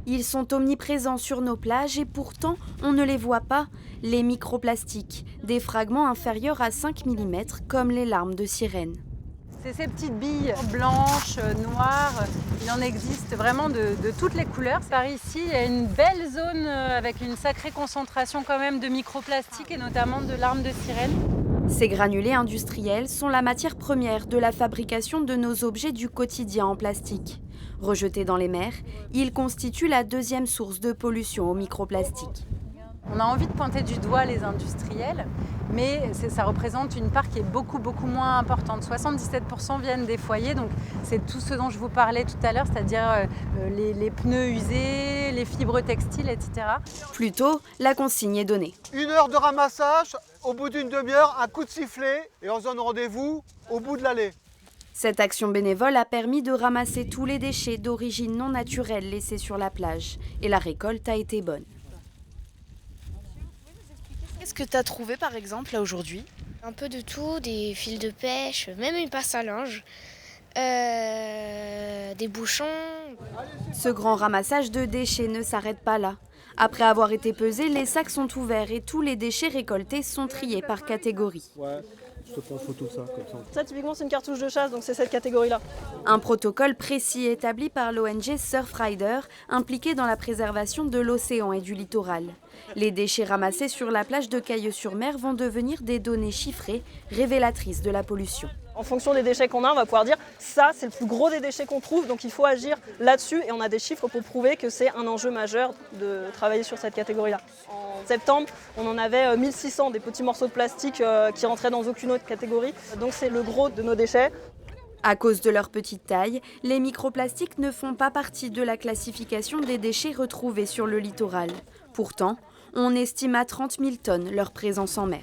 Ils sont omniprésents sur nos plages et pourtant, on ne les voit pas. Les microplastiques, des fragments inférieurs à 5 mm comme les larmes de sirène. C'est ces petites billes blanches, noires, il en existe vraiment de toutes les couleurs. Par ici, il y a une belle zone avec une sacrée concentration quand même de microplastiques et notamment de larmes de sirène. Ces granulés industriels sont la matière première de la fabrication de nos objets du quotidien en plastique. Rejetés dans les mers, ils constituent la deuxième source de pollution aux microplastiques. On a envie de pointer du doigt les industriels, mais ça représente une part qui est beaucoup moins importante. 77% viennent des foyers, donc c'est tout ce dont je vous parlais tout à l'heure, c'est-à-dire les pneus usés, les fibres textiles, etc. Plus tôt, la consigne est donnée. 1 heure de ramassage, au bout d'une demi-heure, un coup de sifflet et on se donne rendez-vous au bout de l'allée. Cette action bénévole a permis de ramasser tous les déchets d'origine non naturelle laissés sur la plage. Et la récolte a été bonne. Qu'est-ce que tu as trouvé par exemple là aujourd'hui? Un peu de tout, des fils de pêche, même une pince à linge, des bouchons. Ce grand ramassage de déchets ne s'arrête pas là. Après avoir été pesés, les sacs sont ouverts et tous les déchets récoltés sont triés par catégorie. Ouais, je te prends en photo ça, comme ça. Ça, typiquement, c'est une cartouche de chasse, donc c'est cette catégorie-là. Un protocole précis établi par l'ONG Surfrider, impliquée dans la préservation de l'océan et du littoral. Les déchets ramassés sur la plage de Cailleux-sur-Mer vont devenir des données chiffrées, révélatrices de la pollution. En fonction des déchets qu'on a, on va pouvoir dire ça, c'est le plus gros des déchets qu'on trouve, donc il faut agir là-dessus. Et on a des chiffres pour prouver que c'est un enjeu majeur de travailler sur cette catégorie-là. En septembre, on en avait 1600 des petits morceaux de plastique qui rentraient dans aucune autre catégorie. Donc c'est le gros de nos déchets. À cause de leur petite taille, les microplastiques ne font pas partie de la classification des déchets retrouvés sur le littoral. Pourtant, on estime à 30 000 tonnes leur présence en mer.